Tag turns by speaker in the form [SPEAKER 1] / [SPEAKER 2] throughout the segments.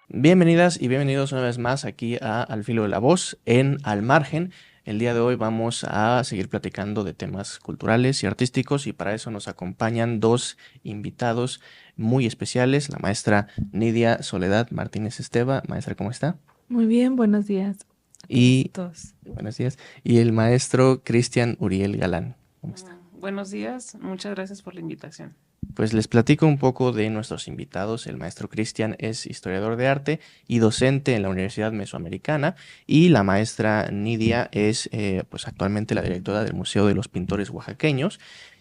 [SPEAKER 1] Bienvenidas y bienvenidos una vez más aquí a Al Filo de la Voz en Al Margen. El día de hoy vamos a seguir platicando de temas culturales y artísticos y para eso nos acompañan dos invitados muy especiales, la maestra Nidia Soledad Martínez Esteva. Maestra, ¿cómo está?
[SPEAKER 2] Muy bien, buenos días a todas y
[SPEAKER 1] Y
[SPEAKER 2] todos.
[SPEAKER 1] buenos días. Y el maestro Cristian Uriel Galán. ¿Cómo está?
[SPEAKER 3] Buenos días, muchas gracias por la invitación.
[SPEAKER 1] Pues les platico un poco de nuestros invitados. El maestro Cristian es historiador de arte y docente en la Universidad Mesoamericana y la maestra Nidia es pues actualmente la directora del Museo de los Pintores Oaxaqueños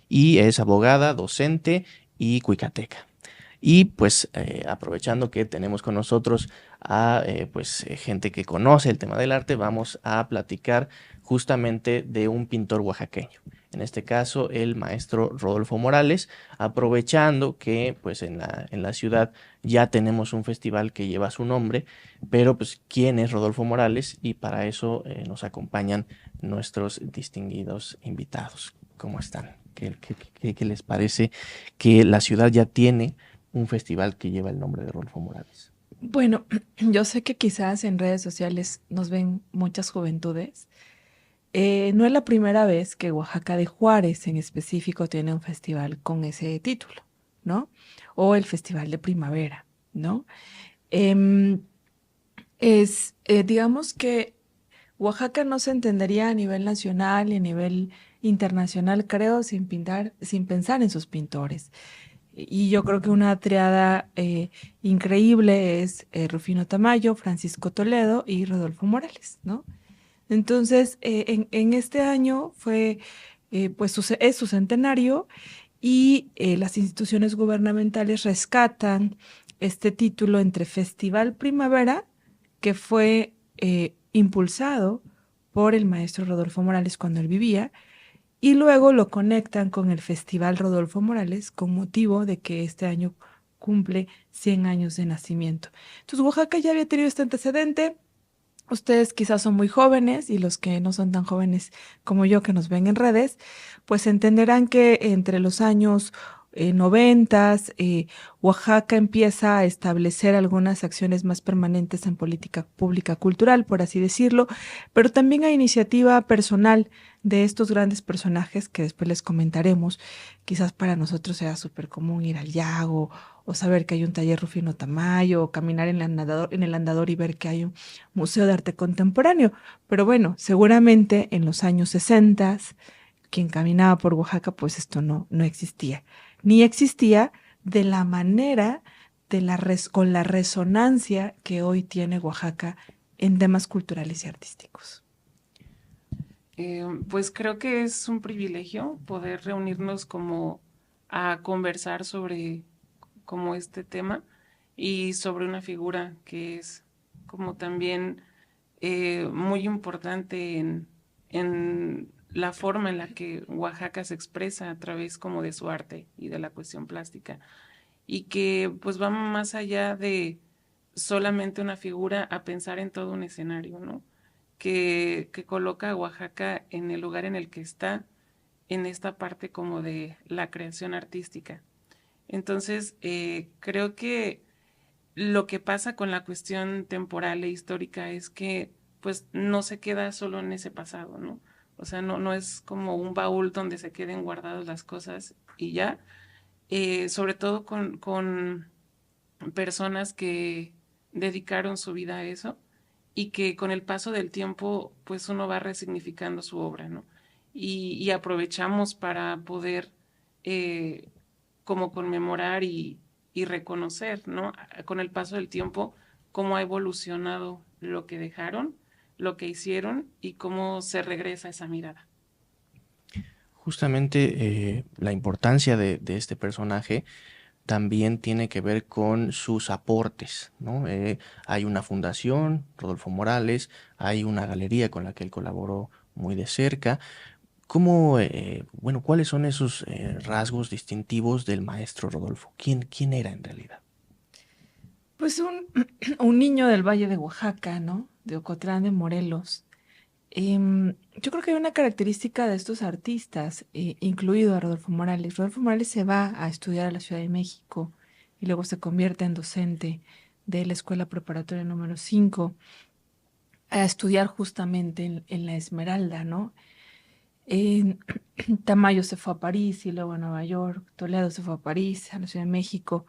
[SPEAKER 1] y es abogada, docente y cuicateca. Y pues aprovechando que tenemos con nosotros a gente que conoce el tema del arte, vamos a platicar justamente de un pintor oaxaqueño. En este caso, el maestro Rodolfo Morales, aprovechando que pues en la ciudad ya tenemos un festival que lleva su nombre, pero pues ¿quién es Rodolfo Morales? Y para eso nos acompañan nuestros distinguidos invitados. ¿Cómo están? ¿Qué les parece que la ciudad ya tiene un festival que lleva el nombre de Rodolfo Morales?
[SPEAKER 2] Bueno, yo sé que quizás en redes sociales nos ven muchas juventudes. No es la primera vez que Oaxaca de Juárez en específico tiene un festival con ese título, ¿no? O el Festival de Primavera, ¿no? Em, digamos que Oaxaca no se entendería a nivel nacional y a nivel internacional, creo, sin pensar en sus pintores. Y yo creo que una triada increíble es Rufino Tamayo, Francisco Toledo y Rodolfo Morales, ¿no? Entonces, en este año es su centenario y las instituciones gubernamentales rescatan este título entre Festival Primavera, que fue impulsado por el maestro Rodolfo Morales cuando él vivía, y luego lo conectan con el Festival Rodolfo Morales con motivo de que este año cumple 100 años de nacimiento. Entonces Oaxaca ya había tenido este antecedente. Ustedes quizás son muy jóvenes y los que no son tan jóvenes como yo que nos ven en redes, pues entenderán que entre los años 90, Oaxaca empieza a establecer algunas acciones más permanentes en política pública cultural, por así decirlo, pero también a iniciativa personal de estos grandes personajes que después les comentaremos. Quizás para nosotros sea súper común ir al Yago o saber que hay un taller Rufino Tamayo o caminar en el andador y ver que hay un Museo de Arte Contemporáneo. Pero bueno, seguramente en los años 60, quien caminaba por Oaxaca, pues esto no existía. Ni existía de la manera, con la resonancia que hoy tiene Oaxaca en temas culturales y artísticos.
[SPEAKER 3] Pues creo que es un privilegio poder reunirnos como a conversar sobre como este tema y sobre una figura que es como también muy importante en la forma en la que Oaxaca se expresa a través como de su arte y de la cuestión plástica y que pues va más allá de solamente una figura a pensar en todo un escenario, ¿no? Que coloca a Oaxaca en el lugar en el que está en esta parte como de la creación artística. Entonces, creo que lo que pasa con la cuestión temporal e histórica es que pues no se queda solo en ese pasado, ¿no? O sea, no es como un baúl donde se queden guardadas las cosas y ya, sobre todo con personas que dedicaron su vida a eso y que con el paso del tiempo pues uno va resignificando su obra, ¿no? Y aprovechamos para poder como conmemorar y reconocer, ¿no? Con el paso del tiempo cómo ha evolucionado lo que dejaron, lo que hicieron y cómo se regresa esa mirada.
[SPEAKER 1] Justamente la importancia de este personaje también tiene que ver con sus aportes, ¿no? Hay una fundación, Rodolfo Morales, hay una galería con la que él colaboró muy de cerca. ¿Cuáles son esos rasgos distintivos del maestro Rodolfo? ¿Quién era en realidad?
[SPEAKER 2] Pues un niño del Valle de Oaxaca, ¿no? De Ocotlán de Morelos, Yo creo que hay una característica de estos artistas, incluido a Rodolfo Morales. Rodolfo Morales se va a estudiar a la Ciudad de México y luego se convierte en docente de la Escuela Preparatoria número 5 a estudiar justamente en la Esmeralda, ¿no? En Tamayo se fue a París y luego a Nueva York, Toledo se fue a París, a la Ciudad de México.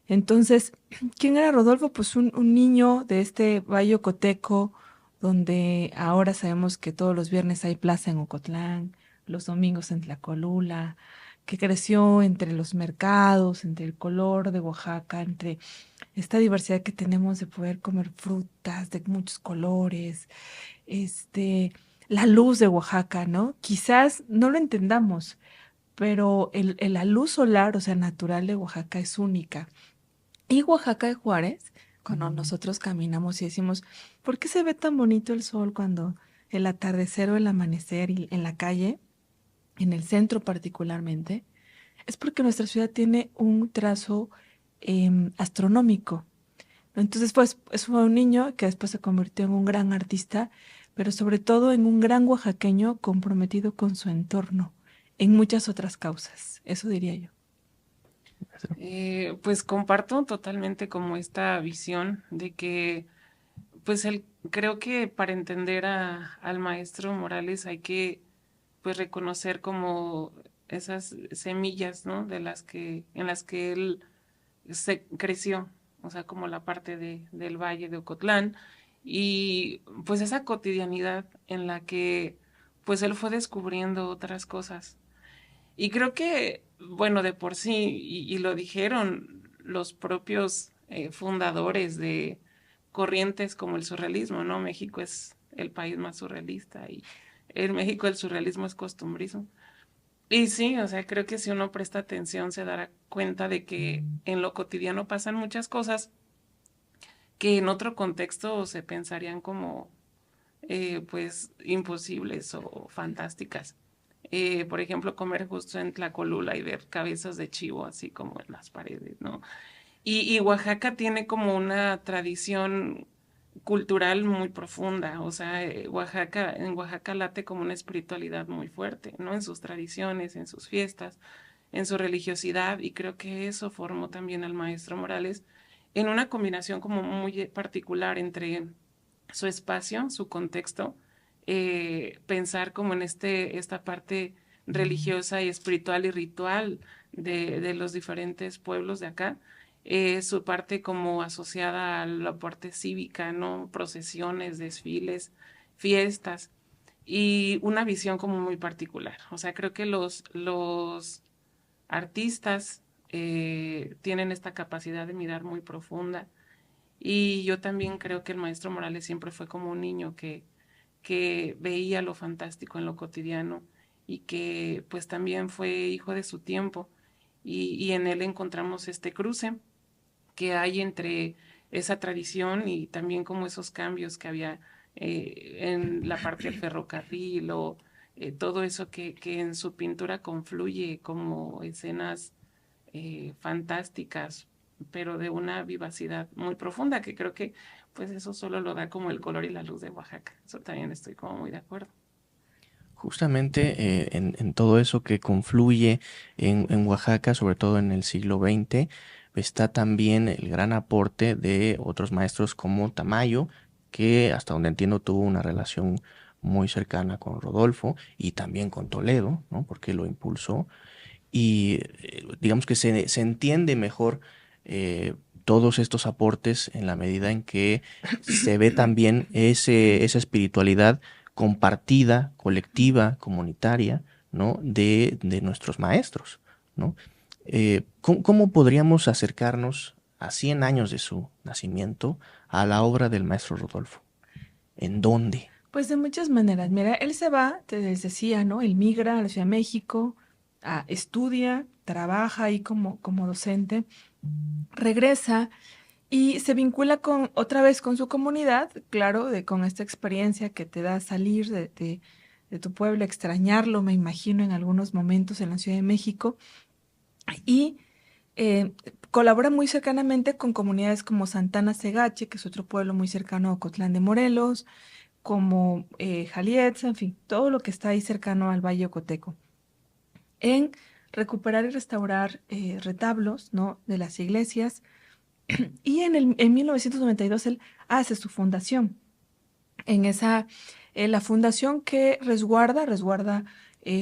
[SPEAKER 2] Entonces, ¿quién era Rodolfo? Pues un niño de este Valle Ocoteco, donde ahora sabemos que todos los viernes hay plaza en Ocotlán, los domingos en Tlacolula, que creció entre los mercados, entre el color de Oaxaca, entre esta diversidad que tenemos de poder comer frutas de muchos colores, este, la luz de Oaxaca, ¿no? Quizás no lo entendamos, pero la luz solar, o sea, natural de Oaxaca es única. Y Oaxaca de Juárez, cuando nosotros caminamos y decimos, ¿por qué se ve tan bonito el sol cuando el atardecer o el amanecer y en la calle, en el centro particularmente? Es porque nuestra ciudad tiene un trazo astronómico. Entonces, pues, fue un niño que después se convirtió en un gran artista, pero sobre todo en un gran oaxaqueño comprometido con su entorno, en muchas otras causas. Eso diría yo.
[SPEAKER 3] Pues comparto totalmente como esta visión de que, pues creo que para entender al maestro Morales hay que pues reconocer como esas semillas, ¿no? En las que él se creció, o sea, como la parte del Valle de Ocotlán y pues esa cotidianidad en la que pues él fue descubriendo otras cosas. Y creo que, bueno, de por sí, y lo dijeron los propios fundadores de corrientes como el surrealismo, ¿no? México es el país más surrealista y en México el surrealismo es costumbrismo. Y sí, o sea, creo que si uno presta atención se dará cuenta de que en lo cotidiano pasan muchas cosas que en otro contexto se pensarían como, pues, imposibles o fantásticas. Por ejemplo, comer justo en Tlacolula y ver cabezas de chivo así como en las paredes, ¿no? Y Oaxaca tiene como una tradición cultural muy profunda, o sea, en Oaxaca late como una espiritualidad muy fuerte, ¿no? En sus tradiciones, en sus fiestas, en su religiosidad, y creo que eso formó también al maestro Morales en una combinación como muy particular entre su espacio, su contexto, pensar como en esta parte religiosa y espiritual y ritual de los diferentes pueblos de acá, su parte como asociada a la parte cívica, ¿no? Procesiones, desfiles, fiestas y una visión como muy particular. O sea, creo que los artistas tienen esta capacidad de mirar muy profunda y yo también creo que el maestro Morales siempre fue como un niño que veía lo fantástico en lo cotidiano y que pues también fue hijo de su tiempo y en él encontramos este cruce que hay entre esa tradición y también como esos cambios que había en la parte del ferrocarril o todo eso que en su pintura confluye como escenas fantásticas, pero de una vivacidad muy profunda, que creo que pues eso solo lo da como el color y la luz de Oaxaca. Eso también estoy como muy de acuerdo.
[SPEAKER 1] Justamente en todo eso que confluye en Oaxaca, sobre todo en el siglo XX, está también el gran aporte de otros maestros como Tamayo, que hasta donde entiendo tuvo una relación muy cercana con Rodolfo y también con Toledo, ¿no? Porque lo impulsó. Y digamos que se entiende mejor todos estos aportes en la medida en que se ve también esa espiritualidad compartida, colectiva, comunitaria, ¿no? De nuestros maestros, ¿no? ¿Cómo podríamos acercarnos a 100 años de su nacimiento a la obra del maestro Rodolfo? ¿En dónde?
[SPEAKER 2] Pues de muchas maneras. Mira, él se va, te les decía, ¿no? Él migra a la Ciudad de México, estudia, trabaja ahí como docente, regresa y se vincula otra vez con su comunidad, claro, con esta experiencia que te da salir de tu pueblo, extrañarlo, me imagino, en algunos momentos en la Ciudad de México, y eh, colabora muy cercanamente con comunidades como Santana Cegache, que es otro pueblo muy cercano a Ocotlán de Morelos, como Jalietza, en fin, todo lo que está ahí cercano al Valle Ocoteco, en recuperar y restaurar retablos, ¿no?, de las iglesias. Y en 1992 él hace su fundación. La fundación que resguarda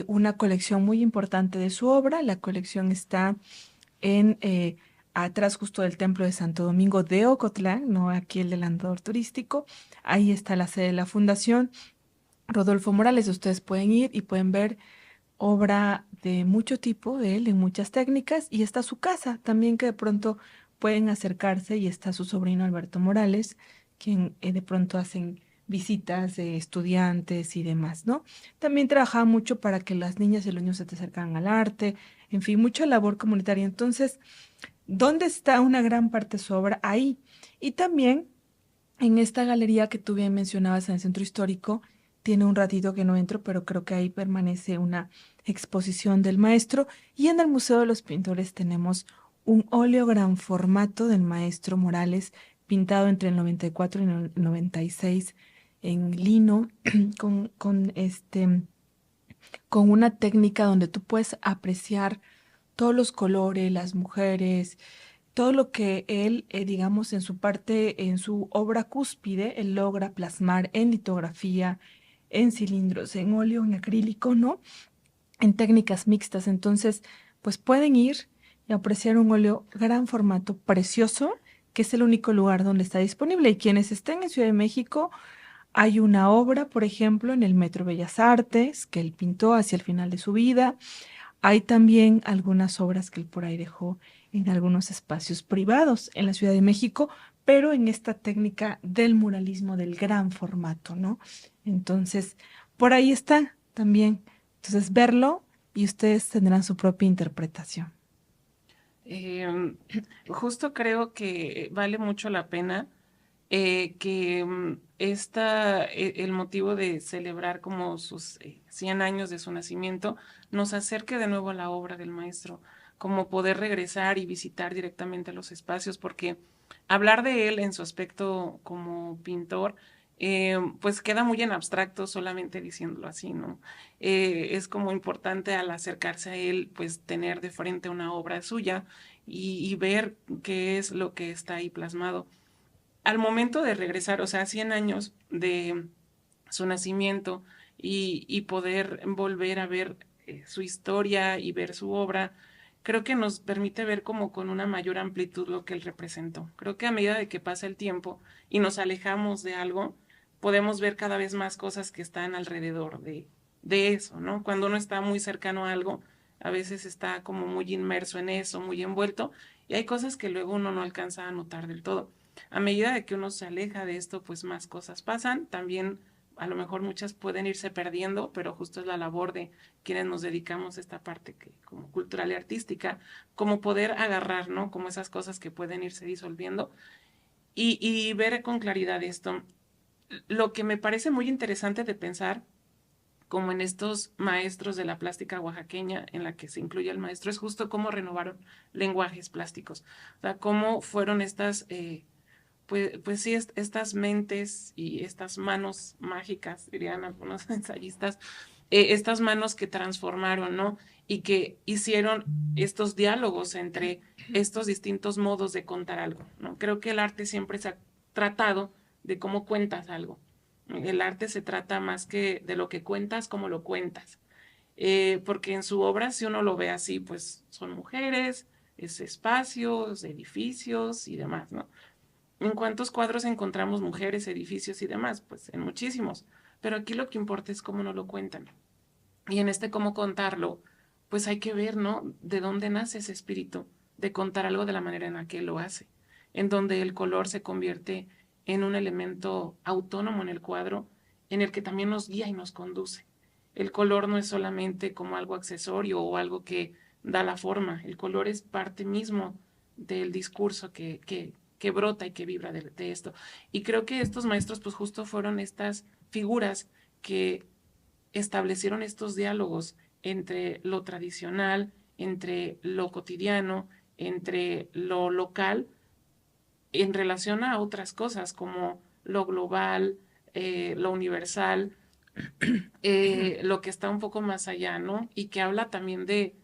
[SPEAKER 2] una colección muy importante de su obra. La colección está en atrás justo del Templo de Santo Domingo de Ocotlán, no aquí el del andador turístico. Ahí está la sede de la fundación. Rodolfo Morales, ustedes pueden ir y pueden ver obra de mucho tipo de él, en muchas técnicas, y está su casa también, que de pronto pueden acercarse, y está su sobrino Alberto Morales, quien de pronto hacen visitas de estudiantes y demás, ¿no? También trabajaba mucho para que las niñas y los niños se te acercaran al arte, en fin, mucha labor comunitaria. Entonces, ¿dónde está una gran parte de su obra? Ahí. Y también en esta galería que tú bien mencionabas en el centro histórico, tiene un ratito que no entro, pero creo que ahí permanece una exposición del maestro. Y en el Museo de los Pintores tenemos un óleo gran formato del maestro Morales, pintado entre el 94 y el 96 en lino, con una técnica donde tú puedes apreciar todos los colores, las mujeres, todo lo que él, digamos, en su obra cúspide, él logra plasmar en litografía, en cilindros, en óleo, en acrílico, ¿no? En técnicas mixtas. Entonces, pues pueden ir y apreciar un óleo gran formato, precioso, que es el único lugar donde está disponible. Y quienes estén en Ciudad de México, hay una obra, por ejemplo, en el Metro Bellas Artes, que él pintó hacia el final de su vida. Hay también algunas obras que él por ahí dejó en algunos espacios privados en la Ciudad de México, pero en esta técnica del muralismo del gran formato, ¿no? Entonces, por ahí está también. Entonces, verlo y ustedes tendrán su propia interpretación.
[SPEAKER 3] Eh, Justo creo que vale mucho la pena que el motivo de celebrar como sus 100 años de su nacimiento nos acerque de nuevo a la obra del maestro, como poder regresar y visitar directamente los espacios, porque hablar de él en su aspecto como pintor, pues queda muy en abstracto solamente diciéndolo así, ¿no? Es como importante al acercarse a él, pues tener de frente una obra suya y ver qué es lo que está ahí plasmado. Al momento de regresar, o sea, 100 años de su nacimiento y poder volver a ver su historia y ver su obra, creo que nos permite ver como con una mayor amplitud lo que él representó. Creo que a medida de que pasa el tiempo y nos alejamos de algo, podemos ver cada vez más cosas que están alrededor de eso, ¿no? Cuando uno está muy cercano a algo, a veces está como muy inmerso en eso, muy envuelto, y hay cosas que luego uno no alcanza a notar del todo. A medida de que uno se aleja de esto, pues más cosas pasan. También a lo mejor muchas pueden irse perdiendo, pero justo es la labor de quienes nos dedicamos a esta parte que, como cultural y artística, como poder agarrar, ¿no? Como esas cosas que pueden irse disolviendo y ver con claridad esto. Lo que me parece muy interesante de pensar, como en estos maestros de la plástica oaxaqueña, en la que se incluye el maestro, es justo cómo renovaron lenguajes plásticos. O sea, cómo fueron pues sí, estas mentes y estas manos mágicas, dirían algunos ensayistas, estas manos que transformaron, ¿no? Y que hicieron estos diálogos entre estos distintos modos de contar algo, ¿no? Creo que el arte siempre se ha tratado de cómo cuentas algo. El arte se trata más que de lo que cuentas, cómo lo cuentas. Porque en su obra, si uno lo ve así, pues son mujeres, es espacios, edificios y demás, ¿no? ¿En cuántos cuadros encontramos mujeres, edificios y demás? Pues en muchísimos. Pero aquí lo que importa es cómo nos lo cuentan. Y en este cómo contarlo, pues hay que ver, ¿no? De dónde nace ese espíritu de contar algo de la manera en la que él lo hace, en donde el color se convierte en un elemento autónomo en el cuadro, en el que también nos guía y nos conduce. El color no es solamente como algo accesorio o algo que da la forma, el color es parte mismo del discurso que brota y que vibra de esto. Y creo que estos maestros pues justo fueron estas figuras que establecieron estos diálogos entre lo tradicional, entre lo cotidiano, entre lo local, en relación a otras cosas como lo global, lo universal, lo que está un poco más allá, ¿no? Y que habla también de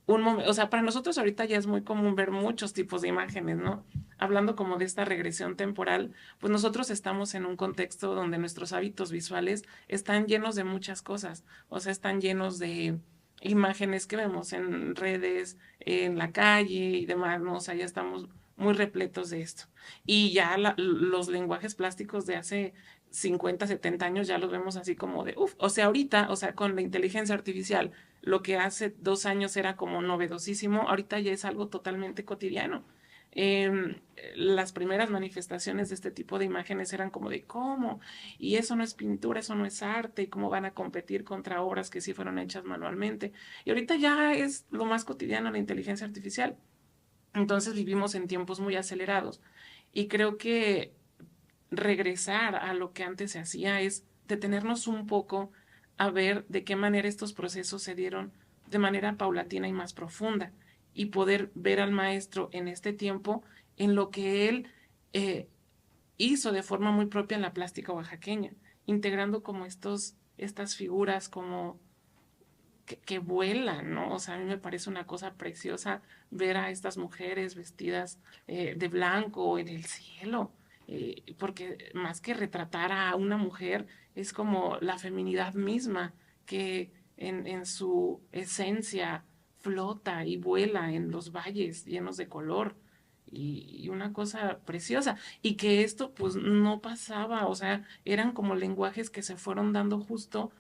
[SPEAKER 3] un momento, o sea, para nosotros ahorita ya es muy común ver muchos tipos de imágenes, ¿no? Hablando como de esta regresión temporal, pues nosotros estamos en un contexto donde nuestros hábitos visuales están llenos de muchas cosas, o sea, están llenos de imágenes que vemos en redes, en la calle y demás, ¿no? O sea, ya estamos muy repletos de esto. Y ya los lenguajes plásticos de hace 50, 70 años ya los vemos así como de, uff, o sea, ahorita, o sea, con la inteligencia artificial, lo que hace 2 años era como novedosísimo, ahorita ya es algo totalmente cotidiano. Las primeras manifestaciones de este tipo de imágenes eran como de cómo, y eso no es pintura, eso no es arte, y cómo van a competir contra obras que sí fueron hechas manualmente. Y ahorita ya es lo más cotidiano la inteligencia artificial. Entonces vivimos en tiempos muy acelerados. Y creo que regresar a lo que antes se hacía es detenernos un poco a ver de qué manera estos procesos se dieron de manera paulatina y más profunda y poder ver al maestro en este tiempo en lo que él eh, hizo de forma muy propia en la plástica oaxaqueña, integrando como estas figuras como que vuelan, ¿no? O sea, a mí me parece una cosa preciosa ver a estas mujeres vestidas de blanco en el cielo, porque más que retratar a una mujer, es como la feminidad misma que en su esencia flota y vuela en los valles llenos de color. Y una cosa preciosa. Y que esto pues no pasaba, o sea, eran como lenguajes que se fueron dando justo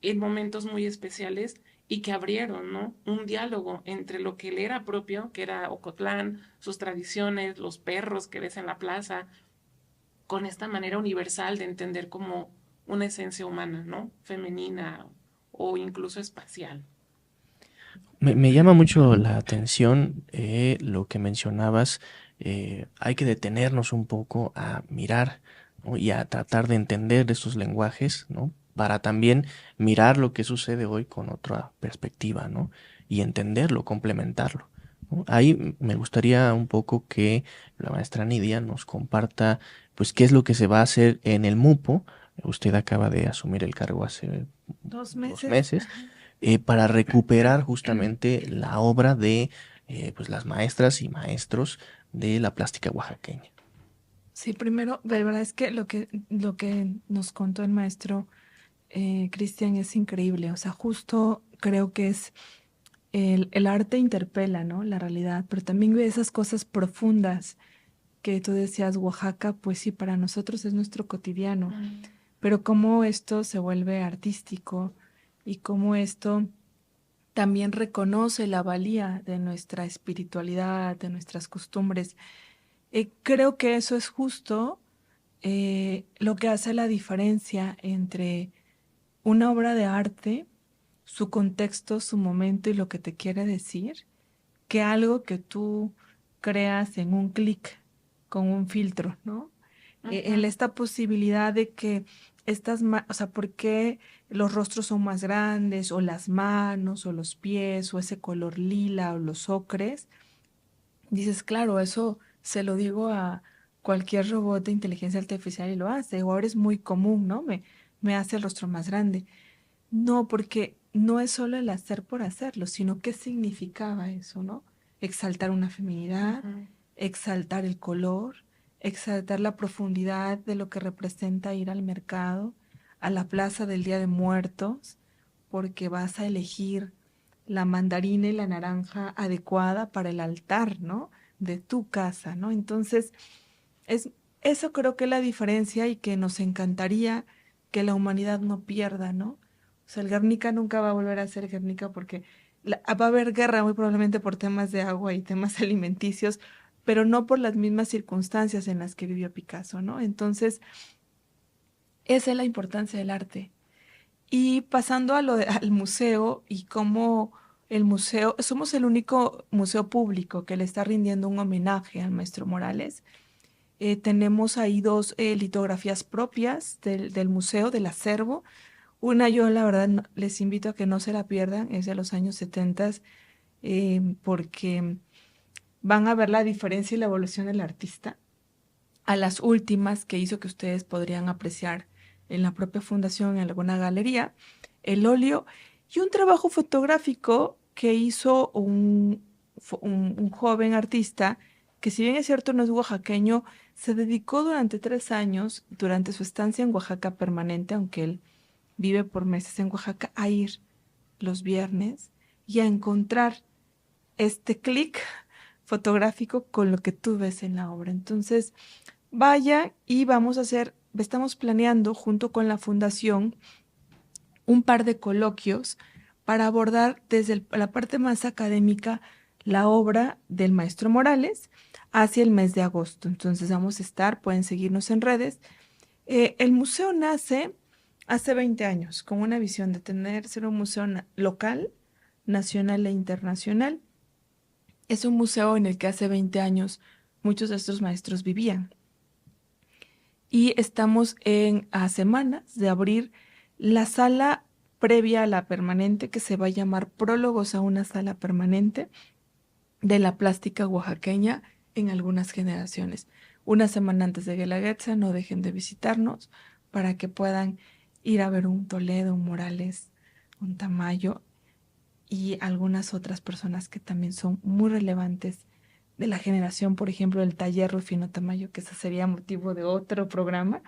[SPEAKER 3] en momentos muy especiales y que abrieron, ¿no? Un diálogo entre lo que le era propio, que era Ocotlán, sus tradiciones, los perros que ves en la plaza, con esta manera universal de entender como una esencia humana, ¿no? Femenina o incluso espacial.
[SPEAKER 1] Me llama mucho la atención lo que mencionabas. Hay que detenernos un poco a mirar, ¿no? Y a tratar de entender estos lenguajes, ¿no? Para también mirar lo que sucede hoy con otra perspectiva, ¿no? Y entenderlo, complementarlo, ¿no? Ahí me gustaría un poco que la maestra Nidia nos comparta, pues, qué es lo que se va a hacer en el MUPO. Usted acaba de asumir el cargo hace
[SPEAKER 2] Dos
[SPEAKER 1] 2 meses,
[SPEAKER 2] Ajá.
[SPEAKER 1] para recuperar justamente la obra de pues las maestras y maestros de la plástica oaxaqueña.
[SPEAKER 2] Sí, primero, de verdad es que lo que nos contó el maestro Cristian es increíble. O sea, justo creo que es el arte interpela, ¿no? La realidad, pero también ve esas cosas profundas que tú decías, Oaxaca, pues sí, para nosotros es nuestro cotidiano, pero cómo esto se vuelve artístico y cómo esto también reconoce la valía de nuestra espiritualidad, de nuestras costumbres. Creo que eso es justo lo que hace la diferencia entre una obra de arte, su contexto, su momento y lo que te quiere decir, que algo que tú creas en un clic con un filtro, ¿no? En
[SPEAKER 3] Ujú.
[SPEAKER 2] esta posibilidad de que o sea, ¿por qué los rostros son más grandes, o las manos, o los pies, o ese color lila, o los ocres? Dices, claro, eso se lo digo a cualquier robot de inteligencia artificial y lo hace, o ahora es muy común, ¿no? Me hace el rostro más grande. No, porque no es solo el hacer por hacerlo, sino qué significaba eso, ¿no? Exaltar una feminidad,
[SPEAKER 3] Ujú.
[SPEAKER 2] exaltar el color, exaltar la profundidad de lo que representa ir al mercado, a la plaza del Día de Muertos, porque vas a elegir la mandarina y la naranja adecuada para el altar, ¿no? De tu casa, ¿no? Entonces, es, eso creo que es la diferencia y que nos encantaría que la humanidad no pierda, ¿no? O sea, el Guernica nunca va a volver a ser Guernica porque va a haber guerra muy probablemente por temas de agua y temas alimenticios, pero no por las mismas circunstancias en las que vivió Picasso, ¿no? Entonces, esa es la importancia del arte. Y pasando a al museo y cómo el museo, somos el único museo público que le está rindiendo un homenaje al maestro Morales. Tenemos ahí dos litografías propias del museo, del acervo. Una yo la verdad les invito a que no se la pierdan, es de los años 70, porque van a ver la diferencia y la evolución del artista a las últimas que hizo que ustedes podrían apreciar en la propia fundación, en alguna galería, el óleo y un trabajo fotográfico que hizo un joven artista que, si bien es cierto no es oaxaqueño, se dedicó durante 3 años, durante su estancia en Oaxaca permanente, aunque él vive por meses en Oaxaca, a ir los viernes y a encontrar este clic fotográfico con lo que tú ves en la obra. Entonces, vaya y estamos planeando junto con la fundación un par de coloquios para abordar desde la parte más académica la obra del maestro Morales hacia el mes de agosto. Entonces vamos a estar, pueden seguirnos en redes. El museo nace hace 20 años con una visión de ser un museo local, nacional e internacional. Es un museo en el que hace 20 años muchos de estos maestros vivían. Y estamos a semanas de abrir la sala previa a la permanente, que se va a llamar Prólogos a una sala permanente de la plástica oaxaqueña en algunas generaciones. Una semana antes de Guelaguetza, no dejen de visitarnos para que puedan ir a ver un Toledo, un Morales, un Tamayo y algunas otras personas que también son muy relevantes de la generación, por ejemplo, el taller Rufino Tamayo, que ese sería motivo de otro programa.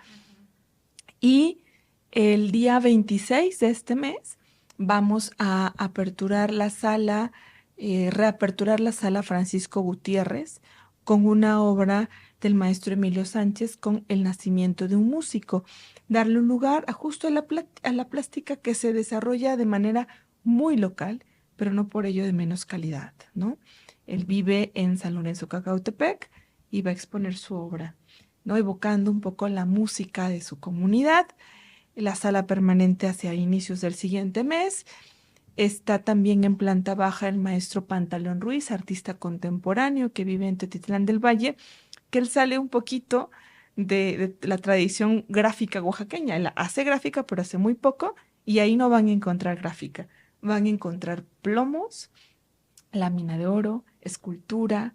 [SPEAKER 2] Y el día 26 de este mes vamos a aperturar la sala, reaperturar la sala Francisco Gutiérrez con una obra del maestro Emilio Sánchez con El nacimiento de un músico. Darle un lugar justo a la plástica que se desarrolla de manera muy local, pero no por ello de menos calidad, ¿no? Él vive en San Lorenzo Cacautepec y va a exponer su obra, ¿no? Evocando un poco la música de su comunidad. La sala permanente hacia inicios del siguiente mes. Está también en planta baja el maestro Pantalón Ruiz, artista contemporáneo que vive en Tetitlán del Valle, que él sale un poquito de la tradición gráfica oaxaqueña. Él hace gráfica, pero hace muy poco, y ahí no van a encontrar gráfica. Van a encontrar plomos, lámina de oro, escultura.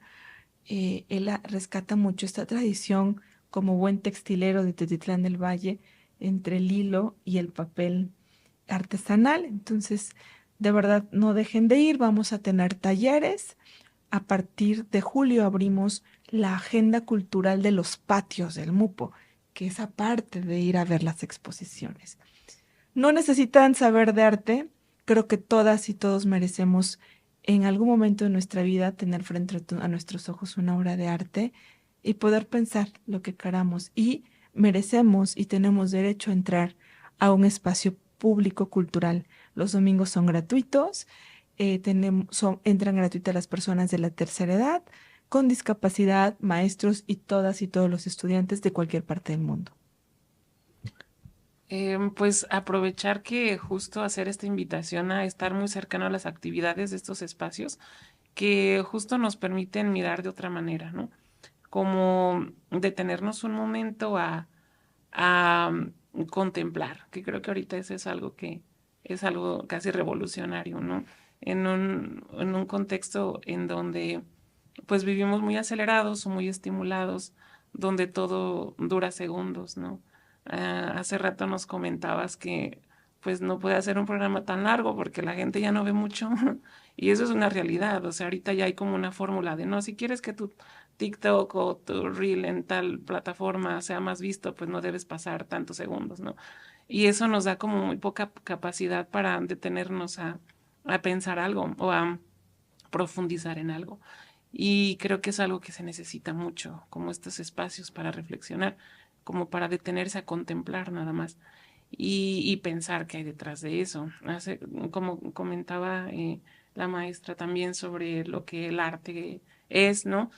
[SPEAKER 2] Él rescata mucho esta tradición como buen textilero de Tetitlán del Valle entre el hilo y el papel artesanal. Entonces, de verdad, no dejen de ir. Vamos a tener talleres. A partir de julio abrimos la agenda cultural de los patios del MUPO, que es aparte de ir a ver las exposiciones. No necesitan saber de arte. Creo que todas y todos merecemos en algún momento de nuestra vida tener frente a nuestros ojos una obra de arte y poder pensar lo que queramos. Y merecemos y tenemos derecho a entrar a un espacio público cultural. Los domingos son gratuitos, entran gratuitas las personas de la tercera edad, con discapacidad, maestros y todas y todos los estudiantes de cualquier parte del mundo.
[SPEAKER 3] Pues aprovechar que justo hacer esta invitación a estar muy cercano a las actividades de estos espacios que justo nos permiten mirar de otra manera, ¿no? Como detenernos un momento a contemplar, que creo que ahorita eso es algo que es algo casi revolucionario, ¿no? En un contexto en donde pues vivimos muy acelerados o muy estimulados, donde todo dura segundos, ¿no? Hace rato nos comentabas que pues no puede hacer un programa tan largo porque la gente ya no ve mucho y eso es una realidad, o sea, ahorita ya hay como una fórmula de no, si quieres que tu TikTok o tu Reel en tal plataforma sea más visto, pues no debes pasar tantos segundos, ¿no? Y eso nos da como muy poca capacidad para detenernos a pensar algo o a profundizar en algo. Y creo que es algo que se necesita mucho, como estos espacios para reflexionar, como para detenerse a contemplar nada más y pensar qué hay detrás de eso. Como comentaba la maestra también sobre lo que el arte es, ¿no?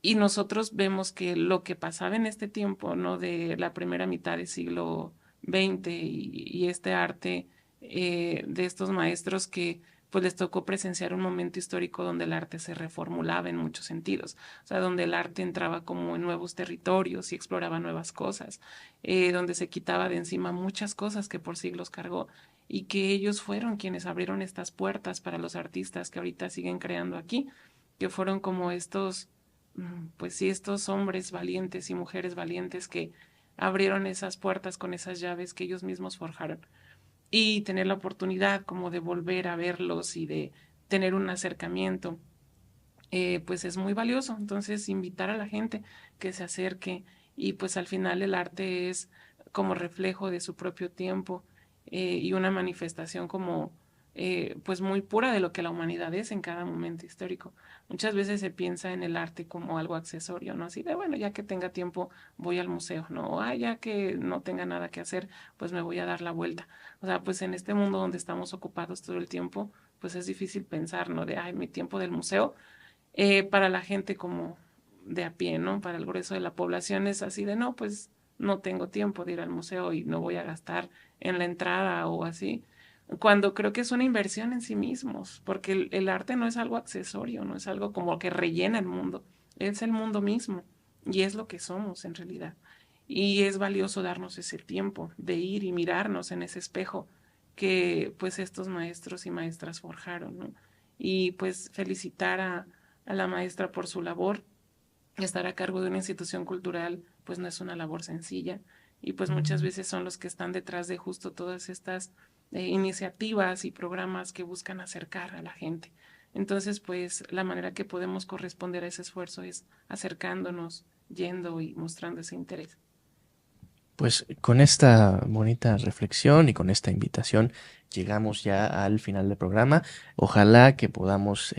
[SPEAKER 3] Y nosotros vemos que lo que pasaba en este tiempo, ¿no? De la primera mitad del siglo XX y este arte de estos maestros que pues les tocó presenciar un momento histórico donde el arte se reformulaba en muchos sentidos, o sea, donde el arte entraba como en nuevos territorios y exploraba nuevas cosas, donde se quitaba de encima muchas cosas que por siglos cargó y que ellos fueron quienes abrieron estas puertas para los artistas que ahorita siguen creando aquí, que fueron como estos pues sí, estos hombres valientes y mujeres valientes que abrieron esas puertas con esas llaves que ellos mismos forjaron. Y tener la oportunidad como de volver a verlos y de tener un acercamiento, pues es muy valioso. Entonces, invitar a la gente que se acerque, y pues al final el arte es como reflejo de su propio tiempo, y una manifestación como pues muy pura de lo que la humanidad es en cada momento histórico. Muchas veces se piensa en el arte como algo accesorio, ¿no? Así de, bueno, ya que tenga tiempo voy al museo, ¿no? O ya que no tenga nada que hacer, pues me voy a dar la vuelta. O sea, pues en este mundo donde estamos ocupados todo el tiempo, pues es difícil pensar, ¿no? De, ay, mi tiempo del museo, para la gente como de a pie, ¿no? Para el grueso de la población es así de, no, pues no tengo tiempo de ir al museo y no voy a gastar en la entrada o así, cuando creo que es una inversión en sí mismos, porque el arte no es algo accesorio, no es algo como que rellena el mundo, es el mundo mismo y es lo que somos en realidad. Y es valioso darnos ese tiempo de ir y mirarnos en ese espejo que pues estos maestros y maestras forjaron, ¿no? Y pues felicitar a la maestra por su labor. Estar a cargo de una institución cultural pues no es una labor sencilla, y pues muchas veces son los que están detrás de justo todas estas iniciativas y programas que buscan acercar a la gente. Entonces, pues la manera que podemos corresponder a ese esfuerzo es acercándonos, yendo y mostrando ese interés.
[SPEAKER 1] Pues con esta bonita reflexión y con esta invitación llegamos ya al final del programa. Ojalá que podamos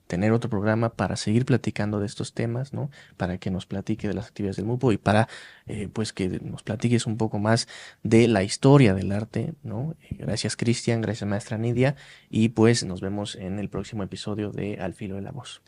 [SPEAKER 1] tener otro programa para seguir platicando de estos temas, ¿no? Para que nos platique de las actividades del MUPO y para pues que nos platiques un poco más de la historia del arte, ¿no? Gracias, Cristian, gracias, maestra Nidia, y pues nos vemos en el próximo episodio de Al Filo de la Voz.